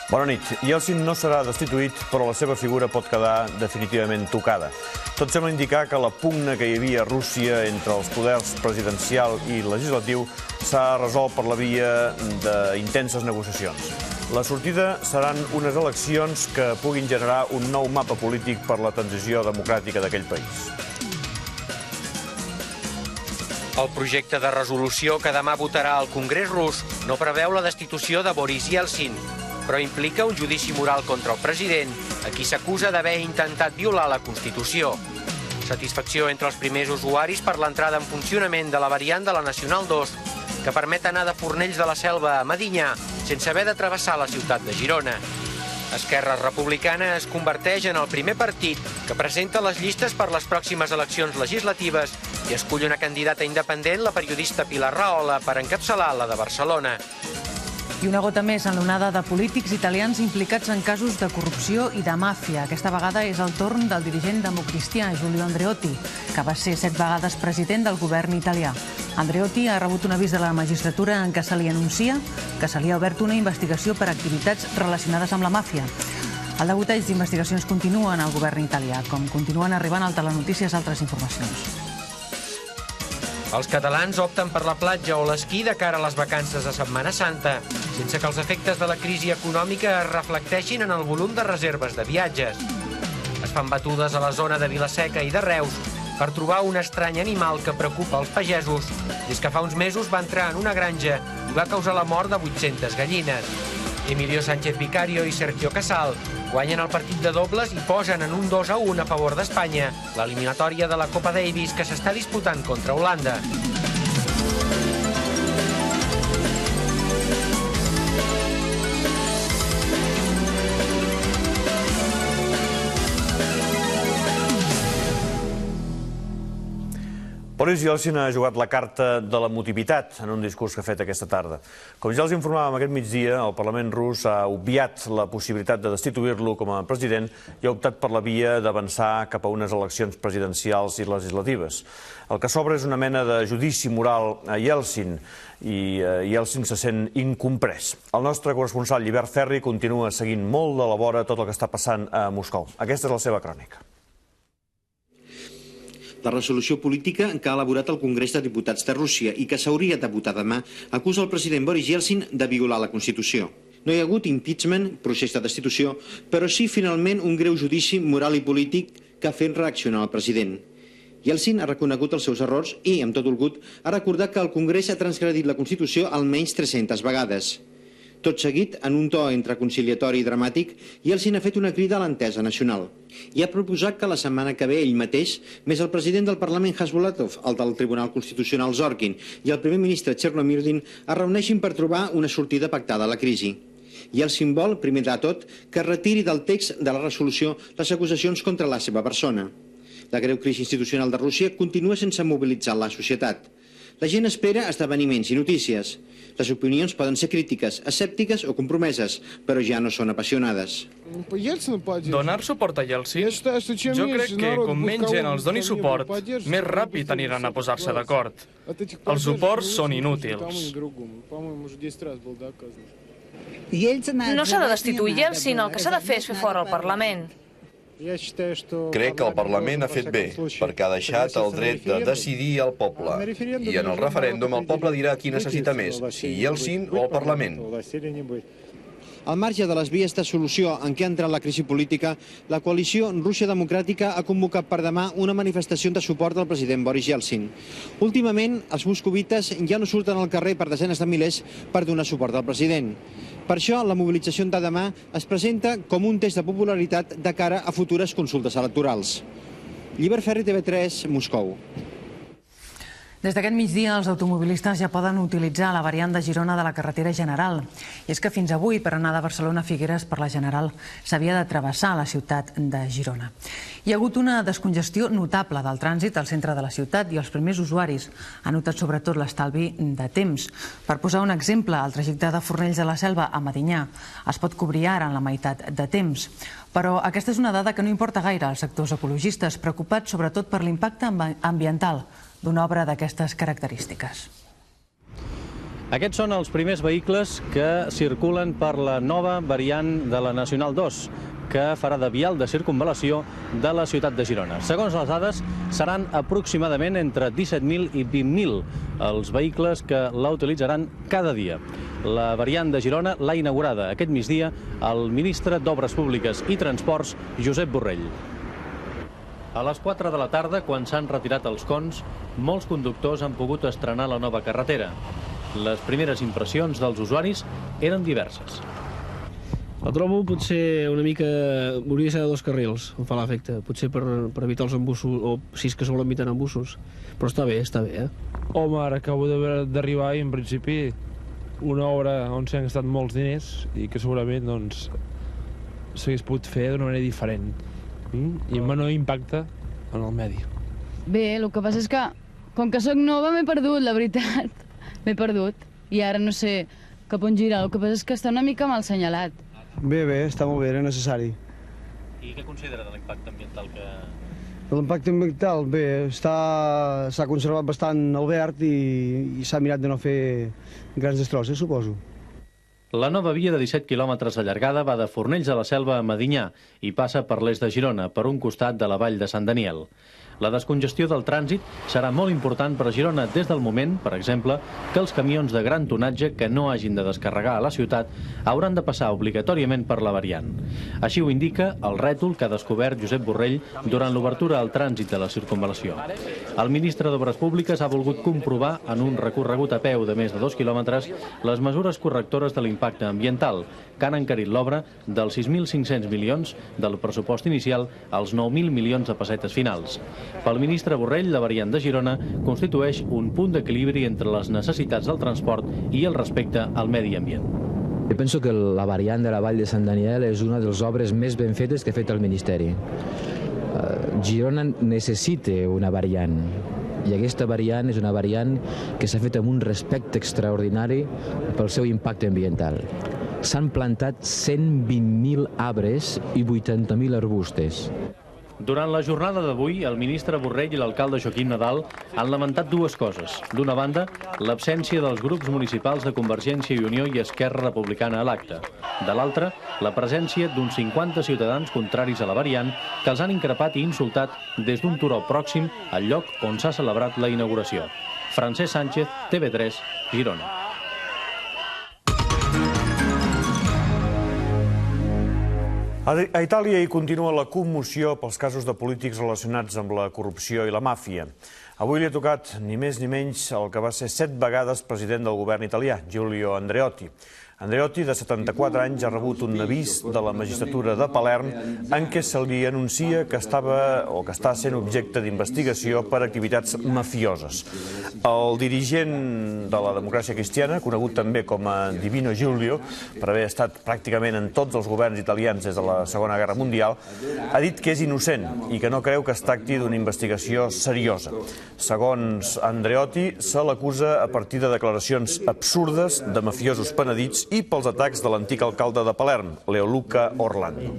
Bona nit. Yeltsin no serà destituït, però la seva figura pot quedar definitivament tocada. Tot sembla indicar que la pugna que hi havia a Rússia entre els poders presidencial i legislatiu s'ha resolt per la via d'intenses negociacions. La sortida seran unes eleccions que puguin generar un nou mapa polític per la transició democràtica d'aquell país. El projecte de resolució que demà votarà el Congrés rus no preveu la destitució de Boris Yeltsin, però implica un judici moral contra el president, a qui s'acusa d'haver intentat violar la Constitució. Satisfacció entre els primers usuaris per l'entrada en funcionament de la variant de la Nacional 2, que permet anar de Fornells de la Selva a Medinyà sense haver de travessar la ciutat de Girona. Esquerra Republicana es converteix en el primer partit que presenta les llistes per les pròximes eleccions legislatives i escull una candidata independent, la periodista Pilar Rahola, per encapçalar la de Barcelona. I una gota més en l'onada de polítics italians implicats en casos de corrupció i de màfia. Aquesta vegada és el torn del dirigent democristià Giulio Andreotti, que va ser 7 vegades president del govern italià. Andreotti ha rebut un avís de la magistratura en què se li anuncia que se li ha obert una investigació per activitats relacionades amb la màfia. El degoteig d'investigacions continuen al govern italià, com continuen arribant al Telenotícies altres informacions. Els catalans opten per la platja o l'esquí de cara a les vacances de Setmana Santa, sense que els efectes de la crisi econòmica es reflecteixin en el volum de reserves de viatges. Es fan batudes a la zona de Vilaseca i de Reus per trobar un estrany animal que preocupa els pagesos des que fa uns mesos va entrar en una granja i va causar la mort de 800 gallines. Emilio Sánchez Vicario i Sergio Casal guanyen el partit de dobles i posen en un 2-1 a favor d'Espanya, l'eliminatòria de la Copa Davis que s'està disputant contra Holanda. Boris Yeltsin ha jugat la carta de l'emotivitat en un discurs que ha fet aquesta tarda. Com ja els informàvem aquest migdia, el Parlament rus ha obviat la possibilitat de destituir-lo com a president i ha optat per la via d'avançar cap a unes eleccions presidencials i legislatives. El que s'obre és una mena de judici moral a Yeltsin i Yeltsin se sent incomprès. El nostre corresponsal Llibert Ferri continua seguint molt de la vora tot el que està passant a Moscou. Aquesta és la seva crònica. La resolució política que ha elaborat el Congrés de Diputats de Rússia i que s'hauria de votar demà acusa el president Boris Yeltsin de violar la Constitució. No hi ha hagut impeachment, procés de destitució, però sí finalment un greu judici moral i polític que ha fet reaccionar el president. Yeltsin ha reconegut els seus errors i, amb tot holgut, ha recordat que el Congrés ha transgredit la Constitució almenys 300 vegades. Tot seguit, en un to entre conciliatori i dramàtic, Yeltsin ha fet una crida a l'entesa nacional i ha proposat que la setmana que ve ell mateix, més el president del Parlament Khasbulatov, el del Tribunal Constitucional Zorkin i el primer ministre Chernomyrdin es reuneixin per trobar una sortida pactada a la crisi. Yeltsin vol, primer de tot, que retiri del text de la resolució les acusacions contra la seva persona. La greu crisi institucional de Rússia continua sense mobilitzar la societat. La gent espera esdeveniments i notícies. Les opinions poden ser crítiques, escèptiques o compromeses, però ja no són apassionades. Donar suport a Yeltsin? Jo crec que com menys gent els doni suport, més ràpid aniran a posar-se d'acord. Els suports són inútils. No s'ha de destituir Yeltsin, el que s'ha de fer és fer fora el Parlament. Crec que el Parlament ha fet bé, perquè ha deixat el dret de decidir al poble. I en el referèndum el poble dirà qui necessita més, si Yeltsin o el Parlament. Al marge de les vies de solució en què ha entrat la crisi política, la coalició Rússia Democràtica ha convocat per demà una manifestació de suport al president Boris Yeltsin. Últimament, els moscovites ja no surten al carrer per desenes de milers per donar suport al president. Per això, la mobilització de demà es presenta com un test de popularitat de cara a futures consultes electorals. Llibert Ferri, TV3, Moscou. Des d'aquest migdia, els automobilistes ja poden utilitzar la variant de Girona de la carretera General. I és que fins avui, per anar de Barcelona a Figueres per la General, s'havia de travessar la ciutat de Girona. Hi ha hagut una descongestió notable del trànsit al centre de la ciutat i els primers usuaris han notat sobretot l'estalvi de temps. Per posar un exemple, el trajecte de Fornells de la Selva a Medinyà es pot cobrir ara en la meitat de temps. Però aquesta és una dada que no importa gaire als sectors ecologistes, preocupats sobretot per l'impacte ambiental d'una obra d'aquestes característiques. Aquests són els primers vehicles que circulen per la nova variant de la Nacional 2, que farà de vial de circunvalació de la ciutat de Girona. Segons les dades, seran aproximadament entre 17.000 i 20.000 els vehicles que la utilitzaran cada dia. La variant de Girona l'ha inaugurada aquest migdia el ministre d'Obres Públiques i Transports, Josep Borrell. A les 4 de la tarda, quan s'han retirat els cons, molts conductors han pogut estrenar la nova carretera. Les primeres impressions dels usuaris eren diverses. La trobo potser una mica... hauria de ser de 2 carrils, em fa l'efecte. Potser per evitar els embussos, o si és que se volen evitar embussos. Però està bé, Home, ara acabo d'arribar i en principi una obra on s'han gastat molts diners i que segurament doncs s'hagués pogut fer d'una manera diferent i amb menor impacte en el medi. Bé, el que passa és que com que sóc nova m'he perdut, la veritat. M'he perdut i ara no sé cap on girar. El que passa és que està una mica mal assenyalat. Bé, està molt bé, era necessari. I què considera de l'impacte ambiental que... L'impacte ambiental, bé, s'ha conservat bastant el verd i s'ha mirat de no fer grans destrosses, suposo. La nova via de 17 quilòmetres de llargada va de Fornells de la Selva a Medinyà i passa per l'est de Girona, per un costat de la vall de Sant Daniel. La descongestió del trànsit serà molt important per a Girona des del moment, per exemple, que els camions de gran tonatge que no hagin de descarregar a la ciutat hauran de passar obligatòriament per la variant. Així ho indica el rètol que ha descobert Josep Borrell durant l'obertura al trànsit de la circunvalació. El ministre d'Obres Públiques ha volgut comprovar en un recorregut a peu de més de 2 quilòmetres les mesures correctores de l'impacte ambiental, que han encarit l'obra dels 6.500 milions del pressupost inicial als 9.000 milions de pessetes finals. Pel ministre Borrell, la variant de Girona constitueix un punt d'equilibri entre les necessitats del transport i el respecte al medi ambient. Jo penso que la variant de la Vall de Sant Daniel és una de les obres més ben fetes que ha fet el Ministeri. Girona necessita una variant i aquesta variant és una variant que s'ha fet amb un respecte extraordinari pel seu impacte ambiental. S'han plantat 120.000 arbres i 80.000 arbustes. Durant la jornada d'avui, el ministre Borrell i l'alcalde Joaquim Nadal han lamentat dues coses. D'una banda, l'absència dels grups municipals de Convergència i Unió i Esquerra Republicana a l'acte. De l'altra, la presència d'uns 50 ciutadans contraris a la variant que els han increpat i insultat des d'un turó pròxim al lloc on s'ha celebrat la inauguració. Francesc Sánchez, TV3, Girona. A Itàlia hi continua la commoció pels casos de polítics relacionats amb la corrupció i la màfia. Avui li ha tocat ni més ni menys el que va ser 7 vegades president del govern italià, Giulio Andreotti. Andreotti, de 74 anys, ha rebut un avís de la magistratura de Palerm en què se li anuncia que està sent objecte d'investigació per activitats mafioses. El dirigent de la democràcia cristiana, conegut també com a Divino Giulio, per haver estat pràcticament en tots els governs italians des de la Segona Guerra Mundial, ha dit que és innocent i que no creu que es tracti d'una investigació seriosa. Segons Andreotti, se l'acusa a partir de declaracions absurdes de mafiosos penedits i pels atacs de l'antic alcalde de Palerm, Leoluca Orlando.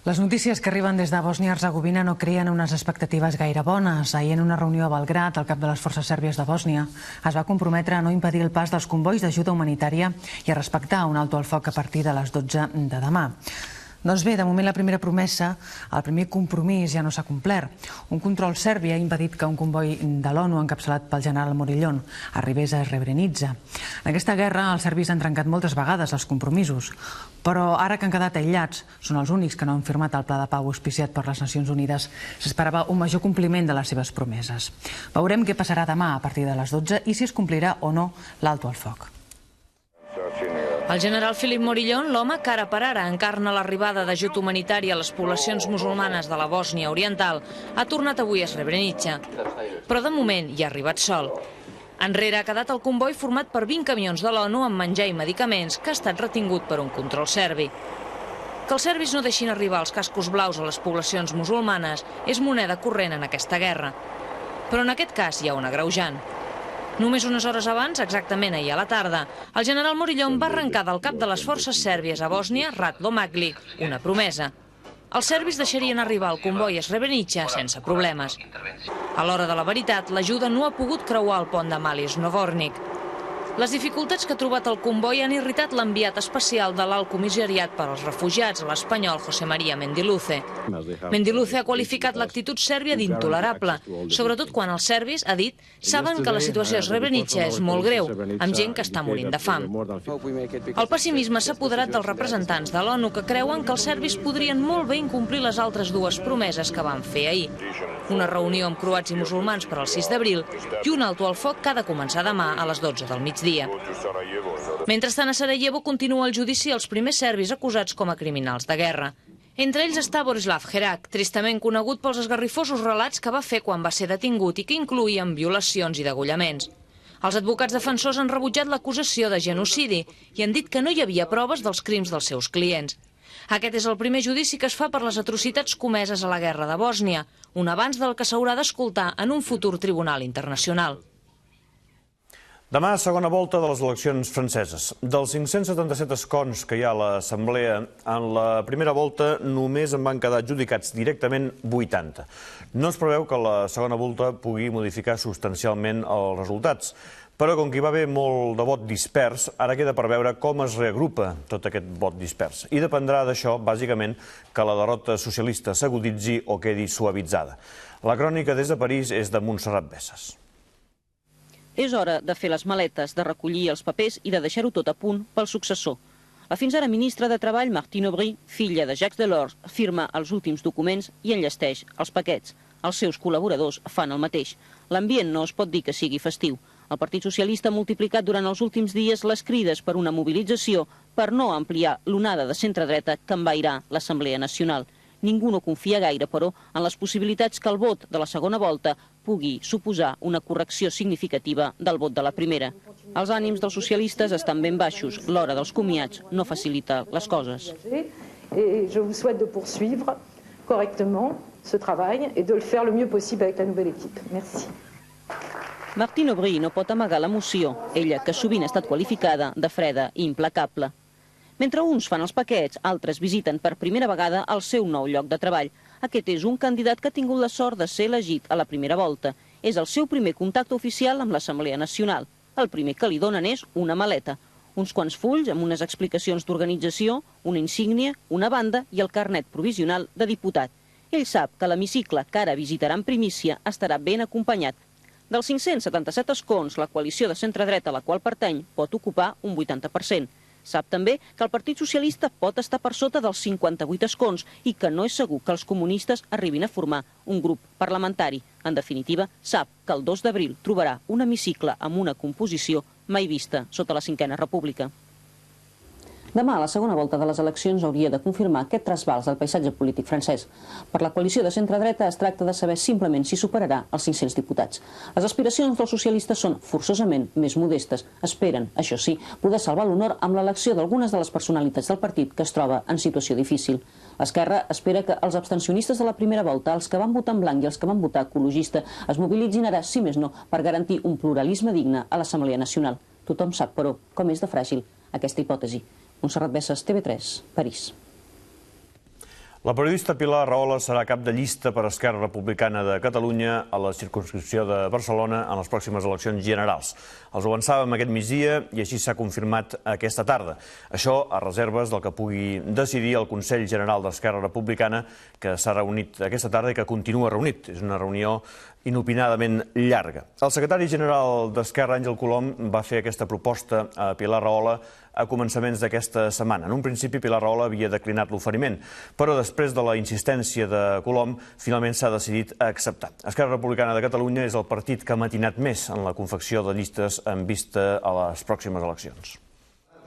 Les notícies que arriben des de Bòsnia-Hercegovina no creen unes expectatives gaire bones. Ahir, en una reunió a Belgrad, el cap de les forces sèrbies de Bòsnia es va comprometre a no impedir el pas dels convois d'ajuda humanitària i a respectar un alto al foc a partir de les 12 de demà. Doncs bé, de moment la primera promesa, el primer compromís ja no s'ha complert. Un control serbi ha impedit que un comboi de l'ONU encapçalat pel general Morillon arribés a Srebrenica. En aquesta guerra els serbis han trencat moltes vegades els compromisos, però ara que han quedat aïllats, són els únics que no han firmat el pla de pau auspiciat per les Nacions Unides. S'esperava un major compliment de les seves promeses. Veurem què passarà demà a partir de les 12 i si es complirà o no l'alto al foc. El general Filip Morillon, l'home que ara per ara encarna l'arribada d'ajut humanitari a les poblacions musulmanes de la Bòsnia Oriental, ha tornat avui a Srebrenica. Però de moment hi ha arribat sol. Enrere ha quedat el comboi format per 20 camions de l'ONU amb menjar i medicaments que ha estat retingut per un control serbi. Que els serbis no deixin arribar els cascos blaus a les poblacions musulmanes és moneda corrent en aquesta guerra. Però en aquest cas hi ha un agreujant. Només unes hores abans, exactament ahir a la tarda, el general Morillon va arrencar del cap de les forces sèrbies a Bòsnia, Ratko Mladić, una promesa. els serbis deixarien arribar el comboi a Srebrenica sense problemes. A l'hora de la veritat, l'ajuda no ha pogut creuar el pont de Malis-Novornik. Les dificultats que ha trobat el comboi han irritat l'enviat especial de l'Alt Comissariat per als Refugiats, l'espanyol José María Mendiluce. Mendiluce ha qualificat l'actitud sèrbia d'intolerable, sobretot quan els serbis, ha dit, saben que la situació a Srebrenica és molt greu, amb gent que està morint de fam. El pessimisme s'ha apoderat dels representants de l'ONU que creuen que els serbis podrien molt bé incomplir les altres dues promeses que van fer ahir. Una reunió amb croats i musulmans per al 6 d'abril i un alto al foc que ha de començar demà a les 12 del migdia. Mentrestant, a Sarajevo continua el judici als primers serbis acusats com a criminals de guerra. Entre ells està Borislav Herak, tristament conegut pels esgarrifosos relats que va fer quan va ser detingut i que incloïen violacions i degollaments. Els advocats defensors han rebutjat l'acusació de genocidi i han dit que no hi havia proves dels crims dels seus clients. Aquest és el primer judici que es fa per les atrocitats comeses a la guerra de Bòsnia, un avanç del que s'haurà d'escoltar en un futur tribunal internacional. Demà, segona volta de les eleccions franceses. Dels 577 escons que hi ha a l'Assemblea, en la primera volta només en van quedar adjudicats directament 80. No es preveu que la segona volta pugui modificar substancialment els resultats, però com que hi va haver molt de vot dispers, ara queda per veure com es reagrupa tot aquest vot dispers. I dependrà d'això, bàsicament, que la derrota socialista s'aguditzi o quedi suavitzada. La crònica des de París és de Montserrat Bessas. És hora de fer les maletes, de recollir els papers i de deixar-ho tot a punt pel successor. La fins ara ministra de Treball, Martine Aubry, filla de Jacques Delors, firma els últims documents i enllesteix els paquets. Els seus col·laboradors fan el mateix. L'ambient no es pot dir que sigui festiu. El Partit Socialista ha multiplicat durant els últims dies les crides per una mobilització per no ampliar l'onada de centre-dreta que envairà l'Assemblea Nacional. Ningú no confia gaire, però, en les possibilitats que el vot de la segona volta pugui suposar una correcció significativa del vot de la primera. Els ànims dels socialistes estan ben baixos. L'hora dels comiats no facilita les coses. Je vous souhaite de poursuivre correctement ce travail et de le faire le mieux possible avec la nouvelle équipe. Merci. Martine Aubry no pot amagar l'emoció, ella que sovint ha estat qualificada de freda i implacable. Mentre uns fan els paquets, altres visiten per primera vegada el seu nou lloc de treball. Aquest és un candidat que ha tingut la sort de ser elegit a la primera volta. És el seu primer contacte oficial amb l'Assemblea Nacional. El primer que li donen és una maleta. Uns quants fulls amb unes explicacions d'organització, una insígnia, una banda i el carnet provisional de diputat. Ell sap que l'hemicicle que ara visitarà en primícia estarà ben acompanyat. Dels 577 escons, la coalició de centre-dreta a la qual pertany pot ocupar un 80%. Sap també que el Partit Socialista pot estar per sota dels 58 escons i que no és segur que els comunistes arribin a formar un grup parlamentari. En definitiva, sap que el 2 d'abril trobarà un hemicicle amb una composició mai vista sota la Cinquena República. Demà, la segona volta de les eleccions hauria de confirmar aquest trasbals del paisatge polític francès. Per la coalició de centre-dreta es tracta de saber simplement si superarà els 500 diputats. Les aspiracions dels socialistes són forçosament més modestes. Esperen, això sí, poder salvar l'honor amb l'elecció d'algunes de les personalitats del partit que es troba en situació difícil. L'esquerra espera que els abstencionistes de la primera volta, els que van votar en blanc i els que van votar ecologista, es mobilitzin ara, si més no, per garantir un pluralisme digne a l'Assemblea Nacional. Tothom sap, però, com és de fràgil aquesta hipòtesi. Montserrat Bessas, TV3, París. La periodista Pilar Rahola serà cap de llista per Esquerra Republicana de Catalunya a la circumscripció de Barcelona en les pròximes eleccions generals. Els ho avançàvem aquest migdia i així s'ha confirmat aquesta tarda. Això a reserves del que pugui decidir el Consell General d'Esquerra Republicana, que s'ha reunit aquesta tarda i que continua reunit. És una reunió inopinadament llarga. El secretari general d'Esquerra, Àngel Colom, va fer aquesta proposta a Pilar Rahola a començaments d'aquesta setmana. En un principi, Pilar Rahola havia declinat l'oferiment, però després de la insistència de Colom, finalment s'ha decidit a acceptar. Esquerra Republicana de Catalunya és el partit que ha matinat més en la confecció de llistes en vista a les pròximes eleccions.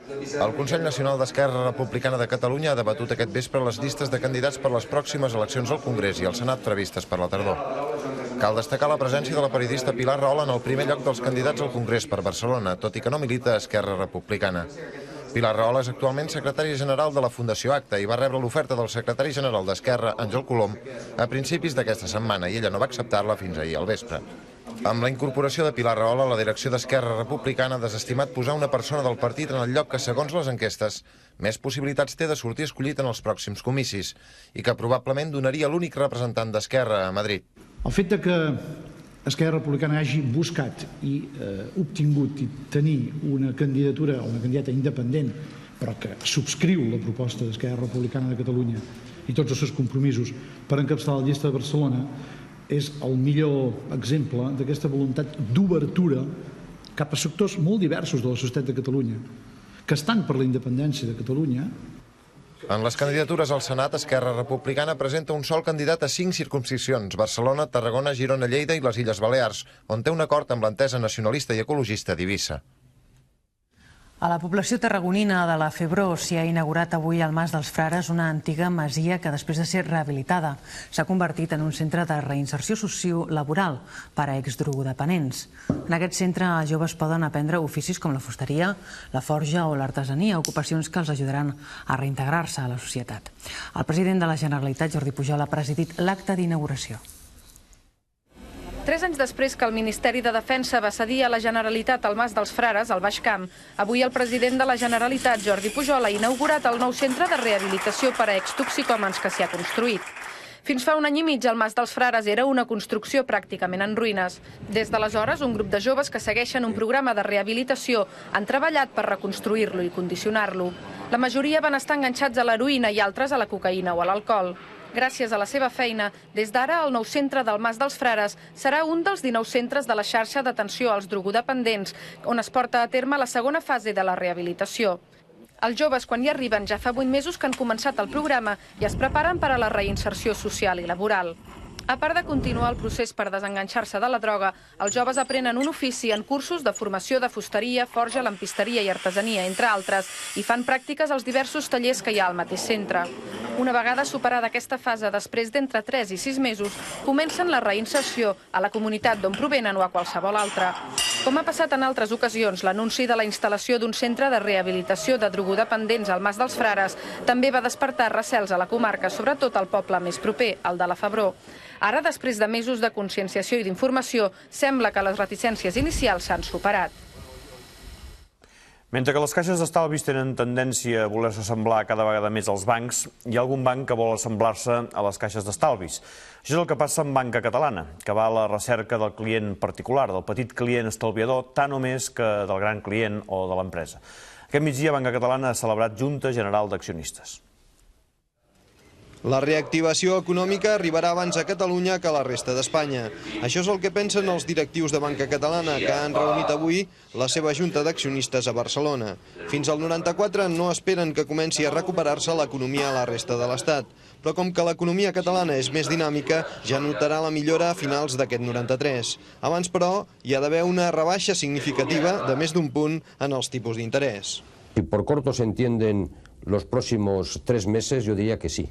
El Consell Nacional d'Esquerra Republicana de Catalunya ha debatut aquest vespre les llistes de candidats per les pròximes eleccions al Congrés i al Senat previstes per la tardor. Cal destacar la presència de la periodista Pilar Rahola en el primer lloc dels candidats al Congrés per Barcelona, tot i que no milita a Esquerra Republicana. Pilar Rahola és actualment secretari general de la Fundació Acta i va rebre l'oferta del secretari general d'Esquerra, Àngel Colom, a principis d'aquesta setmana i ella no va acceptar-la fins ahir al vespre. Amb la incorporació de Pilar Rahola, la direcció d'Esquerra Republicana ha desestimat posar una persona del partit en el lloc que, segons les enquestes, més possibilitats té de sortir escollit en els pròxims comicis i que probablement donaria l'únic representant d'Esquerra a Madrid. El fet que Esquerra Republicana hagi buscat i obtingut i tenir una candidatura o una candidata independent, però que subscriu la proposta d'Esquerra Republicana de Catalunya i tots els seus compromisos per encapçalar la llista de Barcelona, és el millor exemple d'aquesta voluntat d'obertura cap a sectors molt diversos de la societat de Catalunya, que estan per la independència de Catalunya. En les candidatures al Senat, Esquerra Republicana presenta un sol candidat a 5 circumscripcions: Barcelona, Tarragona, Girona, Lleida i les Illes Balears, on té un acord amb l'entesa nacionalista i ecologista d'Eivissa. A la població tarragonina de la Febró s'hi ha inaugurat avui al Mas dels Frares, una antiga masia que, després de ser rehabilitada, s'ha convertit en un centre de reinserció sociolaboral per a exdrogodependents. En aquest centre, els joves poden aprendre oficis com la fusteria, la forja o l'artesania, ocupacions que els ajudaran a reintegrar-se a la societat. El president de la Generalitat, Jordi Pujol, ha presidit l'acte d'inauguració. 3 anys després que el Ministeri de Defensa va cedir a la Generalitat el Mas dels Frares, al Baix Camp, avui el president de la Generalitat, Jordi Pujol, ha inaugurat el nou centre de rehabilitació per a extoxicòmens que s'hi ha construït. Fins fa un any i mig, el Mas dels Frares era una construcció pràcticament en ruïnes. Des d'aleshores, un grup de joves que segueixen un programa de rehabilitació han treballat per reconstruir-lo i condicionar-lo. La majoria van estar enganxats a l'heroïna i altres a la cocaïna o a l'alcohol. Gràcies a la seva feina, des d'ara el nou centre del Mas dels Frares serà un dels 19 centres de la xarxa d'atenció als drogodependents, on es porta a terme la segona fase de la rehabilitació. Els joves, quan hi arriben, ja fa 8 mesos que han començat el programa i es preparen per a la reinserció social i laboral. A part de continuar el procés per desenganxar-se de la droga, els joves aprenen un ofici en cursos de formació de fusteria, forja, lampisteria i artesania, entre altres, i fan pràctiques als diversos tallers que hi ha al mateix centre. Una vegada superada aquesta fase, després d'entre 3 i 6 mesos, comencen la reinserció a la comunitat d'on provenen o a qualsevol altra. Com ha passat en altres ocasions, l'anunci de la instal·lació d'un centre de rehabilitació de drogodependents al Mas dels Frares també va despertar recels a la comarca, sobretot al poble més proper, el de la Febró. Ara, després de mesos de conscienciació i d'informació, sembla que les reticències inicials s'han superat. Mentre que les caixes d'estalvis tenen tendència a voler-se assemblar cada vegada més als bancs, hi ha algun banc que vol assemblar-se a les caixes d'estalvis. Això és el que passa amb Banca Catalana, que va a la recerca del client particular, del petit client estalviador, tant o més que del gran client o de l'empresa. Aquest migdia, Banca Catalana ha celebrat Junta General d'Accionistes. La reactivació econòmica arribarà abans a Catalunya que a la resta d'Espanya. Això és el que pensen els directius de Banca Catalana, que han reunit avui la seva junta d'accionistes a Barcelona. Fins al 94 no esperen que comenci a recuperar-se l'economia a la resta de l'Estat. Però com que l'economia catalana és més dinàmica, ja notarà la millora a finals d'aquest 93. Abans, però, hi ha d'haver una rebaixa significativa de més d'un punt en els tipus d'interès. Si por corto se entienden los próximos 3 meses, yo diría que sí.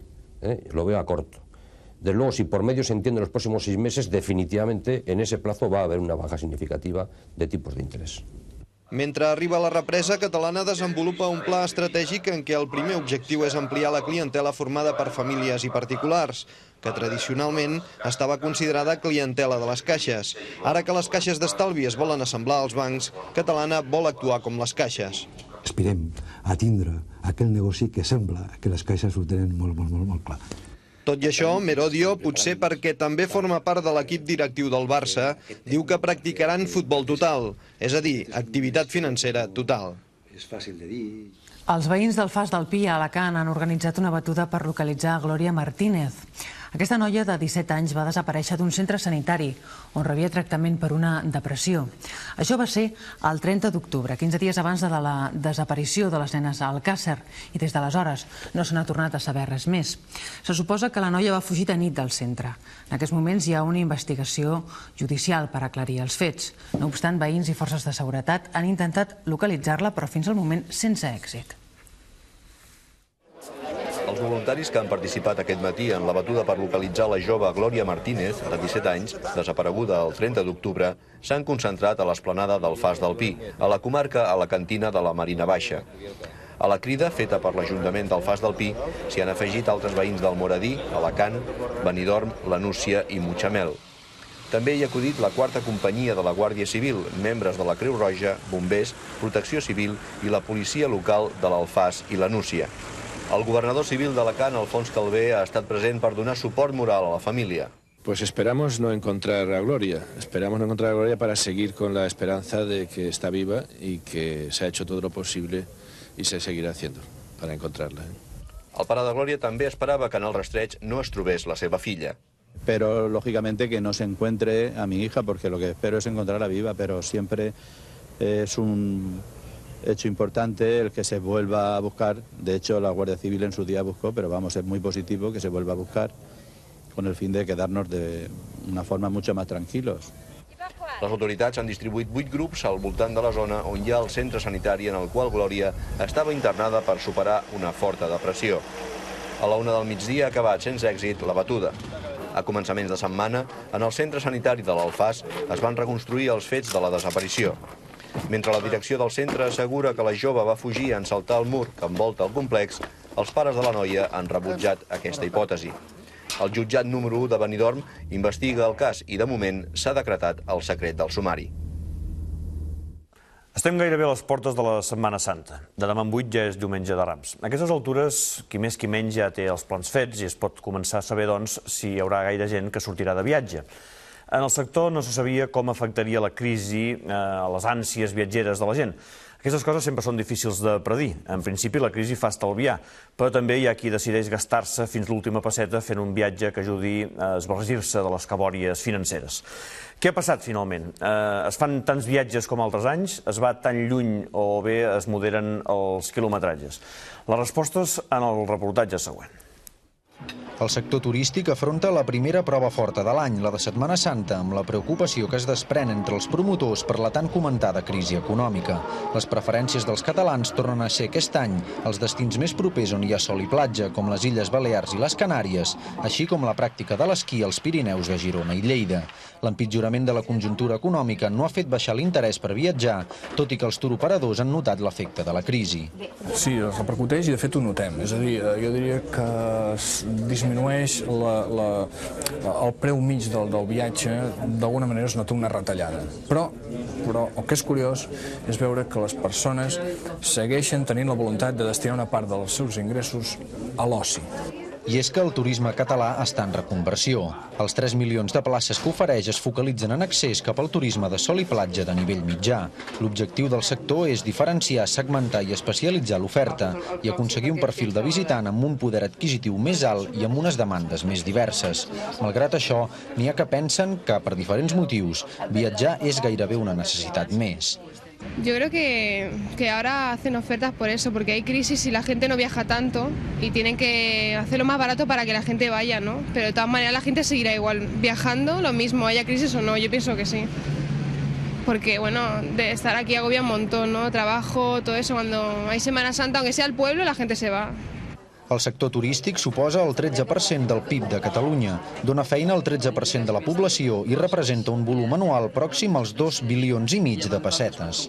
Lo veo a corto. Desde luego, si por medio se entiende los próximos 6 meses, definitivamente en ese plazo va a haber una baja significativa de tipos de interés. Mentre arriba la represa, Catalana desenvolupa un pla estratègic en què el primer objectiu és ampliar la clientela formada per famílies i particulars, que tradicionalment estava considerada clientela de les caixes. Ara que les caixes d'estalvi es volen assemblar als bancs, Catalana vol actuar com les caixes. Aspirem a tindre aquell negoci que sembla que les caixes ho tenen molt clar. Tot i això, Merodio, potser perquè també forma part de l'equip directiu del Barça, diu que practicaran futbol total, és a dir, activitat financera total. És fàcil de dir. Els veïns del Fas del Pi a Alacant han organitzat una batuda per localitzar Glòria Martínez. Aquesta noia de 17 anys va desaparèixer d'un centre sanitari on rebia tractament per una depressió. Això va ser el 30 d'octubre, 15 dies abans de la desaparició de les nenes a Alcàsser, i des d'aleshores no se n'ha tornat a saber res més. Se suposa que la noia va fugir de nit del centre. En aquests moments hi ha una investigació judicial per aclarir els fets. No obstant, veïns i forces de seguretat han intentat localitzar-la, però fins al moment sense èxit. Els voluntaris que han participat aquest matí en la batuda per localitzar la jove Glòria Martínez, de 17 anys, desapareguda el 30 d'octubre, s'han concentrat a l'esplanada del Fas del Pi, a la comarca alacantina de la Marina Baixa. A la crida feta per l'Ajuntament del Fas del Pi s'hi han afegit altres veïns del Moradí, Alacant, Benidorm, la Núcia i Mutxamel. També hi ha acudit la 4a companyia de la Guàrdia Civil, membres de la Creu Roja, bombers, Protecció Civil i la policia local de l'Alfàs i la Núcia. El governador civil d'Alacant, Alfons Calvé, ha estat present per donar suport moral a la família. Pues esperamos no encontrar a Gloria. Esperamos no encontrar a Gloria para seguir con la esperanza de que está viva y que se ha hecho todo lo posible y se seguirá haciendo para encontrarla. El pare de Gloria també esperava que en el rastreig no es trobés la seva filla. Pero lógicamente que no se encuentre a mi hija, porque lo que espero es encontrarla viva, pero siempre es un hecho importante el que se vuelva a buscar. De hecho, la Guardia Civil en su día buscó, pero vamos, es muy positivo que se vuelva a buscar con el fin de quedarnos de una forma mucho más tranquilos. Les autoritats han distribuït 8 grups al voltant de la zona on hi ha el centre sanitari en el qual Glòria estava internada per superar una forta depressió. A la 1 del migdia ha acabat sense èxit la batuda. A començaments de setmana, en el centre sanitari de l'Alfàs es van reconstruir els fets de la desaparició. Mentre la direcció del centre assegura que la jove va fugir en saltar el mur que envolta el complex, els pares de la noia han rebutjat aquesta hipòtesi. El jutjat número 1 de Benidorm investiga el cas i, de moment, s'ha decretat el secret del sumari. Estem gairebé a les portes de la Setmana Santa. De demà en 8 ja és diumenge de Rams. A aquestes altures, qui més qui menys ja té els plans fets i es pot començar a saber, doncs, si hi haurà gaire gent que sortirà de viatge. En el sector no se sabia com afectaria la crisi a les ànsies viatgeres de la gent. Aquestes coses sempre són difícils de predir. En principi, la crisi fa estalviar, però també hi ha qui decideix gastar-se fins l'última pesseta fent un viatge que ajudi a esbargir-se de les cabòries financeres. Què ha passat, finalment? Es fan tants viatges com altres anys? Es va tan lluny o bé es moderen els quilometratges? Les respostes en el reportatge següent. El sector turístic afronta la primera prova forta de l'any, la de Setmana Santa, amb la preocupació que es desprèn entre els promotors per la tan comentada crisi econòmica. Les preferències dels catalans tornen a ser aquest any els destins més propers on hi ha sol i platja, com les Illes Balears i les Canàries, així com la pràctica de l'esquí als Pirineus de Girona i Lleida. L'empitjorament de la conjuntura econòmica no ha fet baixar l'interès per viatjar, tot i que els turoperadors han notat l'efecte de la crisi. Sí, es repercuteix i de fet ho notem. És a dir, jo diria que disminueix el preu mig del viatge, d'alguna manera es nota una retallada. Però el que és curiós és veure que les persones segueixen tenint la voluntat de destinar una part dels seus ingressos a l'oci. I és que el turisme català està en reconversió. Els 3 milions de places que ofereix es focalitzen en accés cap al turisme de sol i platja de nivell mitjà. L'objectiu del sector és diferenciar, segmentar i especialitzar l'oferta i aconseguir un perfil de visitant amb un poder adquisitiu més alt i amb unes demandes més diverses. Malgrat això, n'hi ha que pensen que, per diferents motius, viatjar és gairebé una necessitat més. Yo creo que ahora hacen ofertas por eso, porque hay crisis y la gente no viaja tanto y tienen que hacerlo más barato para que la gente vaya, ¿no? Pero de todas maneras la gente seguirá igual viajando, lo mismo, haya crisis o no, yo pienso que sí. Porque, bueno, de estar aquí agobia un montón, ¿no? Trabajo, todo eso, cuando hay Semana Santa, aunque sea el pueblo, la gente se va. El sector turístic suposa el 13% del PIB de Catalunya, dona feina al 13% de la població i representa un volum anual pròxim als 2,5 bilions de pessetes.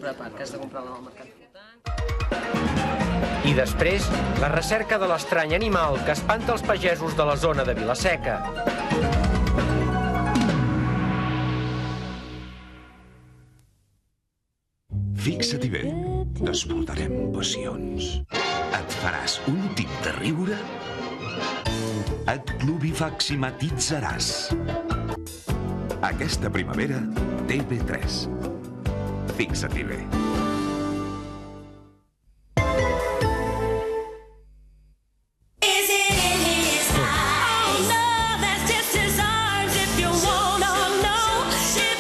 I després, la recerca de l'estrany animal que espanta els pagesos de la zona de Vila-seca. Fixa-t'hi bé, desbordarem passions. Et faràs un tip de riure? Et clubifaximatitzaràs. Aquesta primavera, TV3. Fixa-t'hi bé.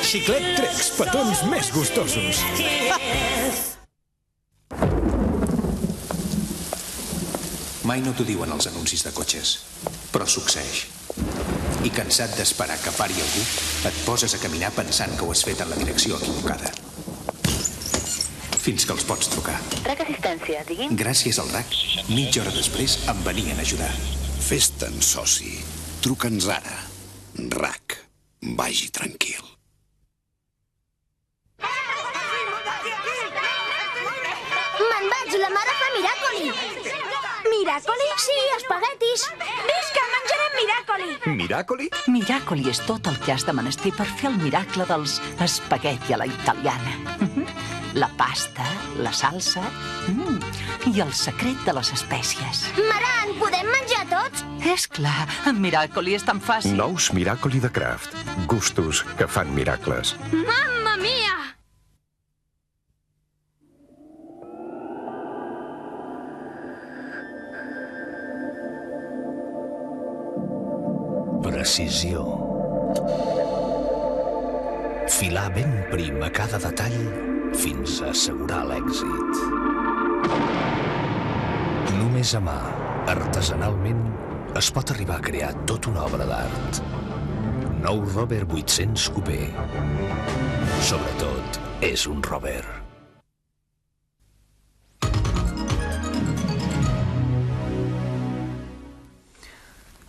Xiclet Trex, petons més gustosos. Mai no t'ho diuen els anuncis de cotxes, però succeeix. I cansat d'esperar que pari algú, et poses a caminar pensant que ho has fet en la direcció equivocada. Fins que els pots trucar. RAC Assistència, digui'm. Gràcies al RAC, mitja hora després em venien a ajudar. Fes-te'n soci. Truca'ns ara. RAC. Vagi tranquil. Me'n vaig La mare fa miràcoli! Miràcoli? Sí, espaguetis! Visca, menjarem miràcoli! Miràcoli? Miràcoli és tot el que has de menester per fer el miracle dels espagueti a la italiana. La pasta, la salsa i el secret de les espècies. Mare, en podem menjar tots? És clar, amb Miràcoli és tan fàcil. Nous Miràcoli de Kraft. Gustos que fan miracles. Mamma mia! Precisió. Filar ben prim a cada detall fins a assegurar l'èxit. Només a mà, artesanalment, es pot arribar a crear tota una obra d'art. Nou Rover 800 Coupé. Sobretot, és un Rover.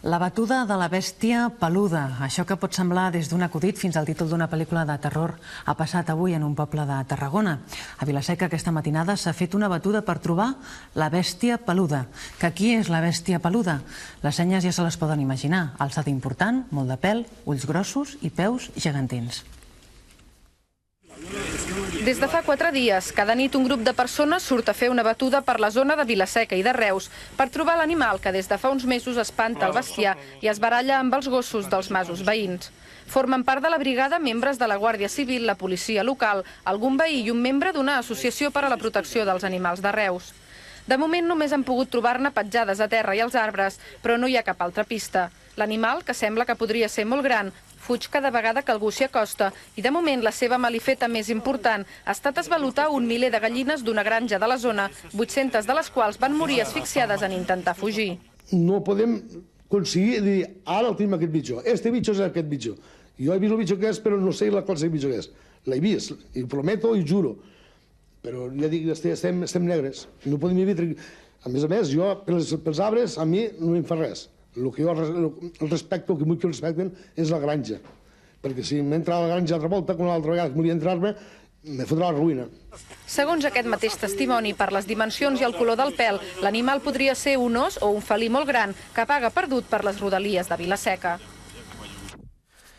La batuda de la bèstia peluda. Això que pot semblar des d'un acudit fins al títol d'una pel·lícula de terror ha passat avui en un poble de Tarragona. A Vila-seca aquesta matinada s'ha fet una batuda per trobar la bèstia peluda. Que qui és la bèstia peluda? Les senyes ja se les poden imaginar. Alçada important, molt de pèl, ulls grossos i peus gegantins. Des de fa 4 dies, cada nit un grup de persones surt a fer una batuda per la zona de Vila-seca i de Reus per trobar l'animal que des de fa uns mesos espanta el bestiar i es baralla amb els gossos dels masos veïns. Formen part de la brigada membres de la Guàrdia Civil, la policia local, algun veí i un membre d'una associació per a la protecció dels animals de Reus. De moment només han pogut trobar-ne petjades a terra i als arbres, però no hi ha cap altra pista. L'animal, que sembla que podria ser molt gran, fuig cada vegada que algú s'hi acosta i de moment la seva malifeta més important ha estat esvalutar un miler de gallines d'una granja de la zona, 800 de les quals van morir asfixiades en intentar fugir. No podem aconseguir dir, ara el tenim aquest bitxo, este bitxo és aquest bitxo. Jo he vist el bitxo que és, però no sé la classe de bitxo que és. L'he vist, i ho prometo i ho juro. Però ja dic, estem negres, no podem evitar. A més, jo, pels arbres, a mi no em fa res. El que jo respecto, el que vull que respecten, és la granja. Perquè si m'entra a la granja altra volta, com l'altra vegada que volia entrar-me, me fotrà la ruïna. Segons aquest mateix testimoni, per les dimensions i el color del pèl, l'animal podria ser un os o un felí molt gran que paga perdut per les rodalies de Vila-seca.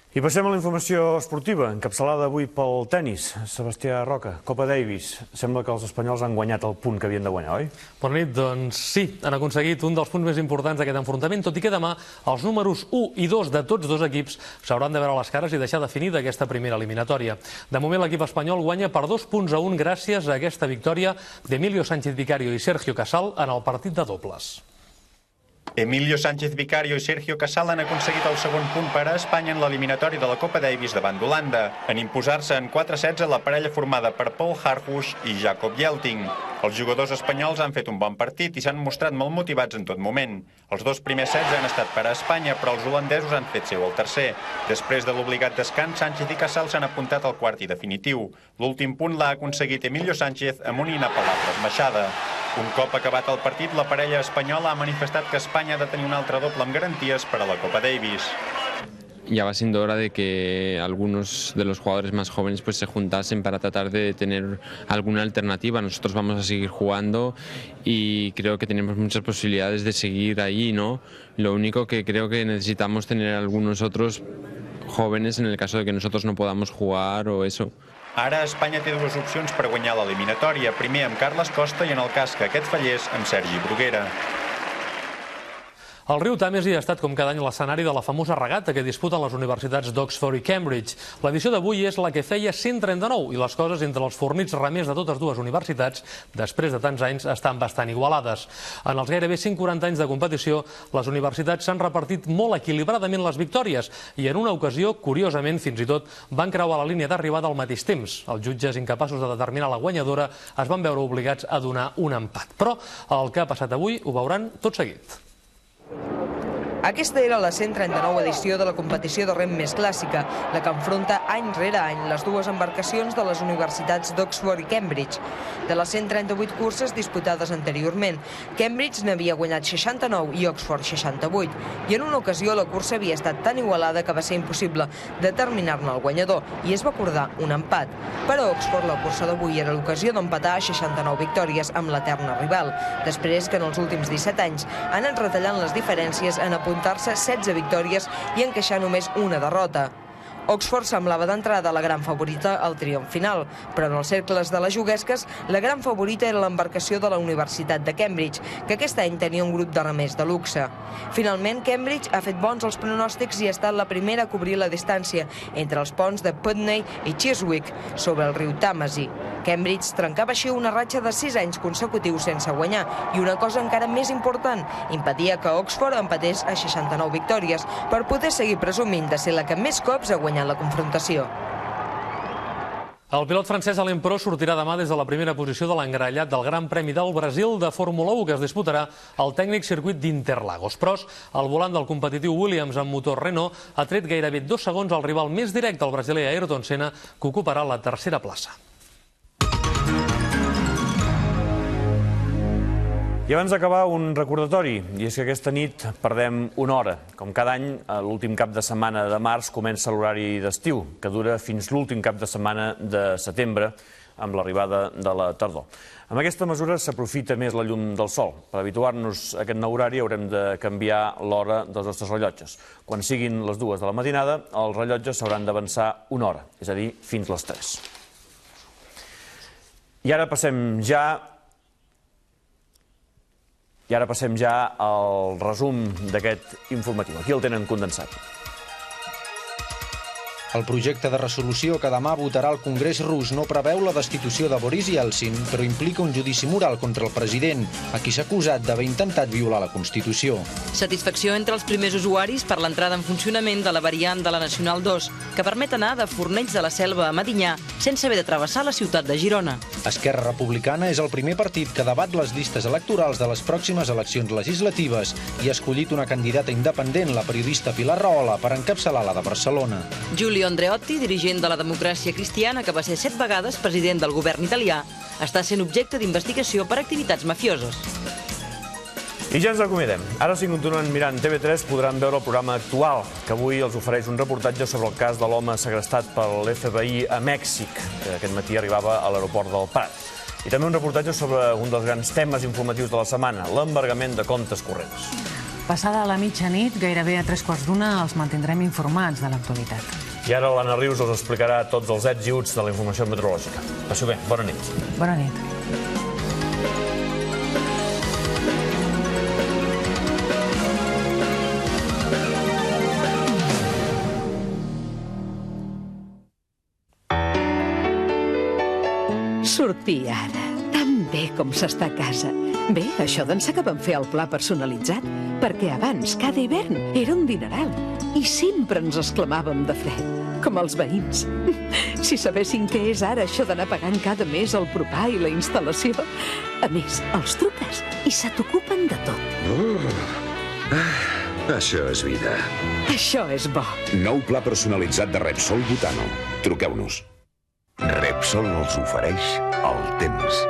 I passem a la informació esportiva, encapçalada avui pel tennis. Sebastià Roca, Copa Davis. Sembla que els espanyols han guanyat el punt que havien de guanyar, oi? Bona nit, doncs sí, han aconseguit un dels punts més importants d'aquest enfrontament, tot i que demà els números 1 i 2 de tots dos equips s'hauran de veure les cares i deixar definida aquesta primera eliminatòria. De moment l'equip espanyol guanya per 2 punts a 1 gràcies a aquesta victòria d'Emilio Sánchez Vicario i Sergio Casal en el partit de dobles. Emilio Sánchez Vicario i Sergio Casal han aconseguit el segon punt per a Espanya en l'eliminatòria de la Copa Davis davant d'Holanda, en imposar-se en 4 sets a la parella formada per Paul Harfush i Jakob Jelting. Els jugadors espanyols han fet un bon partit i s'han mostrat molt motivats en tot moment. Els 2 primers sets han estat per a Espanya, però els holandesos han fet seu el tercer. Després de l'obligat descans, Sánchez i Casal s'han apuntat al quart i definitiu. L'últim punt l'ha aconseguit Emilio Sánchez amb una inapel·lable esmaixada. Un cop acabat el partit, la parella espanyola ha manifestat que Espanya ha de tenir un altre doble amb garanties per a la Copa Davis. Ya va siendo hora de que algunos de los jugadores más jóvenes pues se juntasen para tratar de tener alguna alternativa. Nosotros vamos a seguir jugando y creo que tenemos muchas posibilidades de seguir ahí, ¿no? Lo único que creo que necesitamos tener algunos otros jóvenes en el caso de que nosotros no podamos jugar o eso. Ara Espanya té 2 opcions per guanyar l'eliminatòria, primer amb Carles Costa i en el cas que aquest fallés amb Sergi Bruguera. El riu Tàmesi ha estat com cada any l'escenari de la famosa regata que disputen les universitats d'Oxford i Cambridge. L'edició d'avui és la que feia 139 i les coses entre els fornits remers de totes dues universitats, després de tants anys, estan bastant igualades. En els gairebé 140 anys de competició, les universitats s'han repartit molt equilibradament les victòries i en una ocasió, curiosament, fins i tot, van creuar la línia d'arribada al mateix temps. Els jutges incapaços de determinar la guanyadora es van veure obligats a donar un empat. Però el que ha passat avui ho veuran tot seguit. Aquesta era la 139 edició de la competició de rem més clàssica, la que enfronta any rere any les dues embarcacions de les universitats d'Oxford i Cambridge. De les 138 curses disputades anteriorment, Cambridge n'havia guanyat 69 i Oxford 68, i en una ocasió la cursa havia estat tan igualada que va ser impossible determinar-ne el guanyador i es va acordar un empat. Per a Oxford, la cursa d'avui era l'ocasió d'empatar a 69 victòries amb l'eterna rival, després que en els últims 17 anys han anat retallant les diferències en apuntar-se 16 victòries i encaixar només una derrota. Oxford semblava d'entrada la gran favorita al triomf final, però en els cercles de les juguesques la gran favorita era l'embarcació de la Universitat de Cambridge, que aquest any tenia un grup de remers de luxe. Finalment, Cambridge ha fet bons els pronòstics i ha estat la primera a cobrir la distància entre els ponts de Putney i Chiswick sobre el riu Tàmesi. Cambridge trencava així una ratxa de 6 anys consecutius sense guanyar i una cosa encara més important, impedia que Oxford empatés a 69 victòries per poder seguir presumint de ser la que més cops ha guanyat la confrontació. El pilot francès Alain Prost sortirà demà des de la primera posició de l'engrellat del Gran Premi del Brasil de Fórmula 1 que es disputarà al tècnic circuit d'Interlagos. Prost, al volant del competitiu Williams amb motor Renault, ha tret gairebé 2 segons al rival més directe, el brasiler Ayrton Senna, que ocuparà la tercera plaça. I abans d'acabar, un recordatori, i és que aquesta nit perdem una hora. Com cada any, l'últim cap de setmana de març comença l'horari d'estiu, que dura fins l'últim cap de setmana de setembre, amb l'arribada de la tardor. Amb aquesta mesura s'aprofita més la llum del sol. Per habituar-nos a aquest nou horari haurem de canviar l'hora dels nostres rellotges. Quan siguin les 2 de la matinada, els rellotges s'hauran d'avançar una hora, és a dir, fins les 3. I ara passem ja al resum d'aquest informatiu. Aquí el tenen condensat. El projecte de resolució que demà votarà el Congrés rus no preveu la destitució de Boris Yeltsin, però implica un judici moral contra el president, a qui s'ha acusat d'haver intentat violar la Constitució. Satisfacció entre els primers usuaris per l'entrada en funcionament de la variant de la Nacional 2, que permet anar de Fornells de la Selva a Medinyà sense haver de travessar la ciutat de Girona. Esquerra Republicana és el primer partit que debat les llistes electorals de les pròximes eleccions legislatives i ha escollit una candidata independent, la periodista Pilar Rahola, per encapçalar la de Barcelona. Giulio Andreotti, dirigent de la Democràcia Cristiana, que va ser 7 vegades president del govern italià, està sent objecte d'investigació per activitats mafioses. I ja ens acomiadem. Ara, si continuen mirant TV3, podran veure el programa Actual, que avui els ofereix un reportatge sobre el cas de l'home segrestat per l'FBI a Mèxic, que aquest matí arribava a l'aeroport del Prat. I també un reportatge sobre un dels grans temes informatius de la setmana, l'embargament de comptes corrents. Passada la mitjanit, gairebé a 3:15, els mantindrem informats de l'actualitat. I ara l'Anna Rius us explicarà tots els ets i uts de la informació meteorològica. Passeu bé, bona nit. Bona nit. Sortir ara, tan bé com s'està a casa. Bé, això d'ençà que vam fer el pla personalitzat, perquè abans cada hivern era un dineral i sempre ens exclamàvem de fred, com els veïns. Si sabessin què és ara això d'anar pagant cada mes el propà i la instal·lació. A més, els truques i se t'ocupen de tot. Això és vida. Això és bo. Nou pla personalitzat de Repsol Butano. Truqueu-nos. Repsol els ofereix el temps.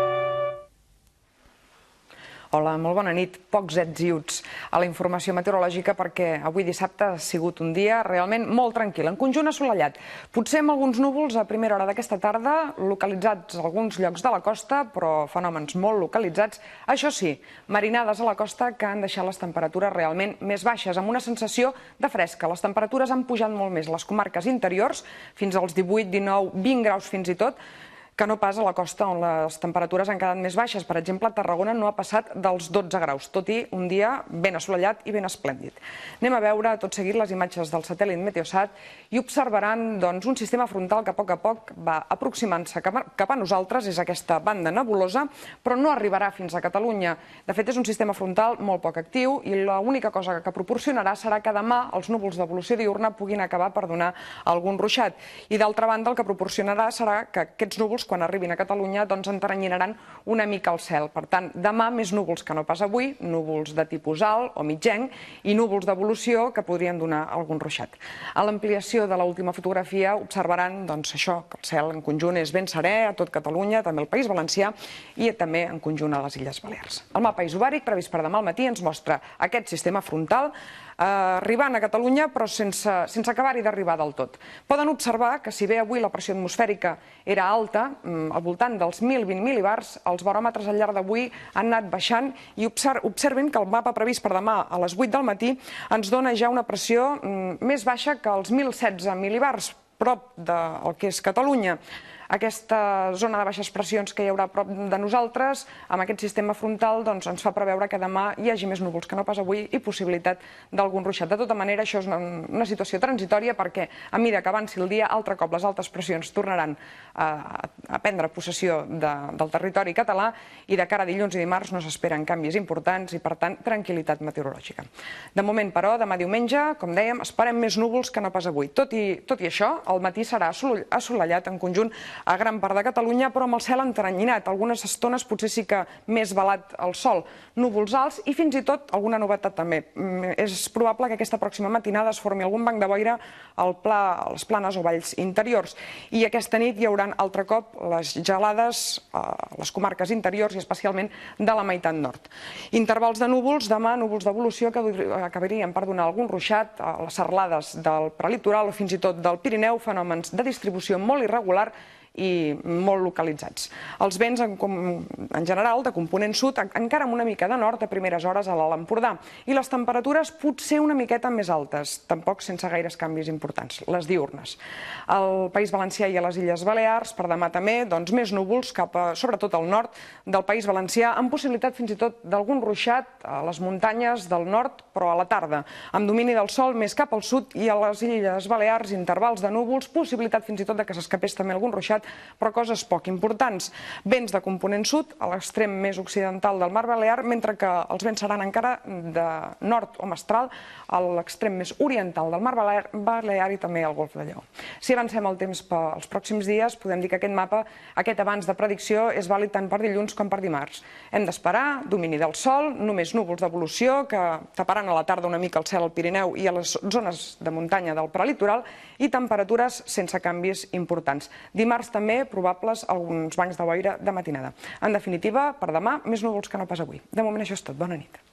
Hola, molt bona nit. Pocs ets i uts a la informació meteorològica perquè avui dissabte ha sigut un dia realment molt tranquil. En conjunt assolellat. Potser amb alguns núvols a primera hora d'aquesta tarda, localitzats a alguns llocs de la costa, però fenòmens molt localitzats. Això sí, marinades a la costa que han deixat les temperatures realment més baixes, amb una sensació de fresca. Les temperatures han pujat molt més a les comarques interiors, fins als 18, 19, 20 graus fins i tot, que no pas a la costa on les temperatures han quedat més baixes. Per exemple, Tarragona no ha passat dels 12 graus, tot i un dia ben assolellat i ben esplèndid. Anem a veure tot seguit les imatges del satèl·lit Meteosat i observaran un sistema frontal que a poc va aproximant-se cap a nosaltres, és aquesta banda nebulosa, però no arribarà fins a Catalunya. De fet, és un sistema frontal molt poc actiu i l'única cosa que proporcionarà serà que demà els núvols d'evolució diurna puguin acabar per donar algun ruixat. I d'altra banda, el que proporcionarà serà que aquests núvols quan arribin a Catalunya, doncs enteranyinaran una mica el cel. Per tant, demà més núvols que no pas avui, núvols de tipus alt o mitjenc i núvols d'evolució que podrien donar algun ruixat. A l'ampliació de l'última fotografia observaran això, que el cel en conjunt és ben serè a tot Catalunya, també al País Valencià i també en conjunt a les Illes Balears. El mapa isobàric previst per demà al matí ens mostra aquest sistema frontal arribant a Catalunya però sense acabar-hi d'arribar del tot. Poden observar que si bé avui la pressió atmosfèrica era alta, al voltant dels 1.020 mil·libars, els baròmetres al llarg d'avui han anat baixant i observin que el mapa previst per demà a les 8 del matí ens dona ja una pressió més baixa que els 1.016 mil·libars, prop del que és Catalunya. Aquesta zona de baixes pressions que hi haurà a prop de nosaltres, amb aquest sistema frontal, ens fa preveure que demà hi hagi més núvols que no pas avui i possibilitat d'algun ruixat. De tota manera, això és una situació transitòria perquè a mesura que avanci el dia, altre cop les altes pressions tornaran a prendre possessió del territori català i de cara a dilluns i dimarts no s'esperen canvis importants i, per tant, tranquil·litat meteorològica. De moment, però, demà diumenge, com dèiem, esperem més núvols que no pas avui. Tot i això, el matí serà assolellat en conjunt a gran part de Catalunya, però amb el cel enteranyinat. Algunes estones potser sí que més velat el sol. Núvols alts i fins i tot alguna novetat també. És probable que aquesta pròxima matinada es formi algun banc de boira a les planes o valls interiors. I aquesta nit hi haurà altre cop les gelades a les comarques interiors i especialment de la meitat nord. Intervals de núvols, demà núvols d'evolució que acabarien per donar algun ruixat a les serralades del prelitoral o fins i tot del Pirineu, fenòmens de distribució molt irregular i molt localitzats. Els vents, en general, de component sud, encara amb una mica de nord a primeres hores a l'Alt Empordà. I les temperatures potser una miqueta més altes, tampoc sense gaires canvis importants, les diürnes. Al País Valencià i a les Illes Balears, per demà també, més núvols cap a, sobretot al nord del País Valencià, amb possibilitat fins i tot d'algun ruixat a les muntanyes del nord, però a la tarda, amb domini del sol més cap al sud i a les Illes Balears, intervals de núvols, possibilitat fins i tot que s'escapés també algun ruixat, però coses poc importants. Vents de component sud a l'extrem més occidental del Mar Balear, mentre que els vents seran encara de nord o mestral a l'extrem més oriental del Mar Balear i també al Golf de Lleó. Si avancem el temps pels pròxims dies, podem dir que aquest mapa, aquest avanç de predicció, és vàlid tant per dilluns com per dimarts. Hem d'esperar domini del sol, només núvols d'evolució que taparan a la tarda una mica el cel al Pirineu i a les zones de muntanya del prelitoral i temperatures sense canvis importants. Dimarts també probables alguns bancs de boira de matinada. En definitiva, per demà, més núvols que no pas avui. De moment això és tot. Bona nit.